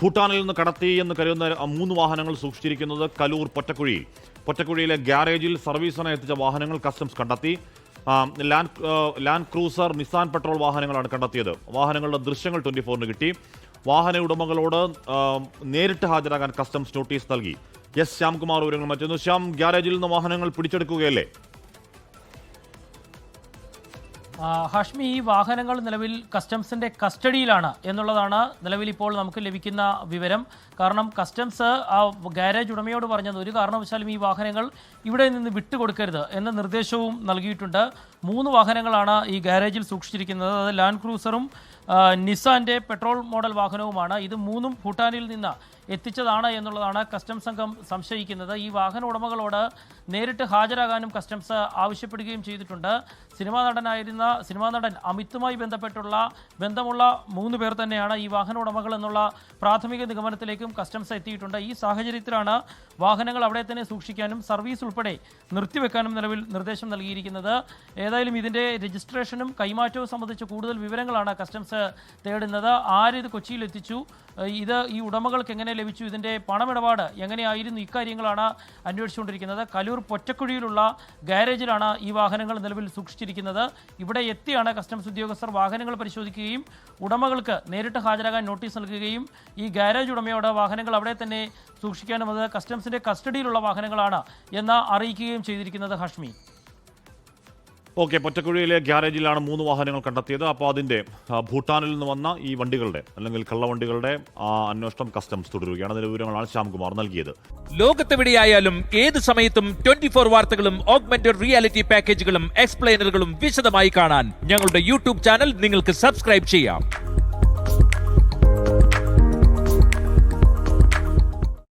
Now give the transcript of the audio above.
ഭൂട്ടാനിൽ നിന്ന് കടത്തി എന്ന് കരുതുന്ന 3 വാഹനങ്ങൾ സൂക്ഷിച്ചിരിക്കുന്നത് കലൂർ പൊറ്റക്കുഴിയിലെ ഗ്യാരേജിൽ സർവീസിനായി എത്തിച്ച വാഹനങ്ങൾ കസ്റ്റംസ് കണ്ടെത്തി. ലാൻഡ് ക്രൂസർ, നിസാൻ പെട്രോൾ വാഹനങ്ങളാണ് കണ്ടെത്തിയത്. വാഹനങ്ങളുടെ ദൃശ്യങ്ങൾ 24-ന് കിട്ടി. വാഹന ഉടമകളോട് നേരിട്ട് ഹാജരാകാൻ കസ്റ്റംസ് നോട്ടീസ് നൽകി. എസ് ശ്യാംകുമാർ വിവരങ്ങൾ മറ്റൊന്ന്. ശ്യാം, ഗ്യാരേജിൽ നിന്ന് വാഹനങ്ങൾ പിടിച്ചെടുക്കുകയല്ലേ? ഹാഷ്മി, ഈ വാഹനങ്ങൾ നിലവിൽ കസ്റ്റംസിന്റെ കസ്റ്റഡിയിലാണ് എന്നുള്ളതാണ് നിലവിൽ ഇപ്പോൾ നമുക്ക് ലഭിക്കുന്ന വിവരം. കാരണം കസ്റ്റംസ് ആ ഗാരേജ് ഉടമയോട് പറഞ്ഞത് ഒരു കാരണവശാലും ഈ വാഹനങ്ങൾ ഇവിടെ നിന്ന് വിട്ടുകൊടുക്കരുത് എന്ന നിർദ്ദേശവും നൽകിയിട്ടുണ്ട്. 3 വാഹനങ്ങളാണ് ഈ ഗാരേജിൽ സൂക്ഷിച്ചിരിക്കുന്നത്. അത് ലാൻഡ് ക്രൂസറും നിസാന്റെ പെട്രോൾ മോഡൽ വാഹനവുമാണ്. ഇത് 3ഉം ഭൂട്ടാനിൽ നിന്ന് എത്തിച്ചതാണ് എന്നുള്ളതാണ് കസ്റ്റംസ് സംഘം സംശയിക്കുന്നത്. ഈ വാഹന ഉടമകളോട് നേരിട്ട് ഹാജരാകാനും കസ്റ്റംസ് ആവശ്യപ്പെടുകയും ചെയ്തിട്ടുണ്ട്. സിനിമാ നടൻ അമിതുമായി ബന്ധമുള്ള 3 പേർ തന്നെയാണ് ഈ വാഹന ഉടമകൾ എന്നുള്ള പ്രാഥമിക നിഗമനത്തിലേക്കും കസ്റ്റംസ് എത്തിയിട്ടുണ്ട്. ഈ സാഹചര്യത്തിലാണ് വാഹനങ്ങൾ അവിടെ തന്നെ സൂക്ഷിക്കാനും സർവീസ് ഉൾപ്പെടെ നിർത്തിവെക്കാനും നിലവിൽ നിർദ്ദേശം നൽകിയിരിക്കുന്നത്. ഏതായാലും ഇതിൻ്റെ രജിസ്ട്രേഷനും കൈമാറ്റവും സംബന്ധിച്ച് കൂടുതൽ വിവരങ്ങളാണ് കസ്റ്റംസ് തേടുന്നത്. ആരിത് കൊച്ചിയിൽ എത്തിച്ചു, ഈ ഉടമകൾക്ക് എങ്ങനെ ലഭിച്ചു, ഇതിൻ്റെ പണമിടപാട് എങ്ങനെയായിരുന്നു, ഇക്കാര്യങ്ങളാണ് അന്വേഷിച്ചുകൊണ്ടിരിക്കുന്നത്. കലൂർ പൊറ്റക്കുഴിയിലുള്ള ഗാരേജിലാണ് ഈ വാഹനങ്ങൾ നിലവിൽ സൂക്ഷിച്ചിരിക്കുന്നത്. ഇവിടെ എത്തിയാണ് കസ്റ്റംസ് ഉദ്യോഗസ്ഥർ വാഹനങ്ങൾ പരിശോധിക്കുകയും ഉടമകൾക്ക് നേരിട്ട് ഹാജരാകാൻ നോട്ടീസ് നൽകുകയും ഈ ഗാരേജ് ഉടമയോട് വാഹനങ്ങൾ അവിടെ തന്നെ സൂക്ഷിക്കാനും അത് കസ്റ്റംസിന്റെ കസ്റ്റഡിയിലുള്ള വാഹനങ്ങളാണ് എന്ന് അറിയിക്കുകയും ചെയ്തിരിക്കുന്നത്. ഹാഷ്മി, ഓക്കെ, പൊറ്റക്കുഴിയിലെ ഗ്യാരേജിലാണ് 3 വാഹനങ്ങൾ കണ്ടെത്തിയത്. അപ്പോൾ അതിൻ്റെ ഭൂട്ടാനിൽ നിന്ന് വന്ന ഈ വണ്ടികളുടെ അല്ലെങ്കിൽ കള്ളവണ്ടികളുടെ അന്വേഷണം കസ്റ്റംസ് തുടരുകയാണ്. അതിന്റെ വിവരങ്ങളാണ് ശ്യാംകുമാർ നൽകിയത്. ലോകത്തെവിടെയായാലും ഏത് സമയത്തും 24 വാർത്തകളും ഓഗ്മെന്റഡ് റിയാലിറ്റി പാക്കേജുകളും എക്സ്പ്ലെയിനറുകളും വിശദമായി കാണാൻ ഞങ്ങളുടെ യൂട്യൂബ് ചാനൽ നിങ്ങൾക്ക് സബ്സ്ക്രൈബ് ചെയ്യാം.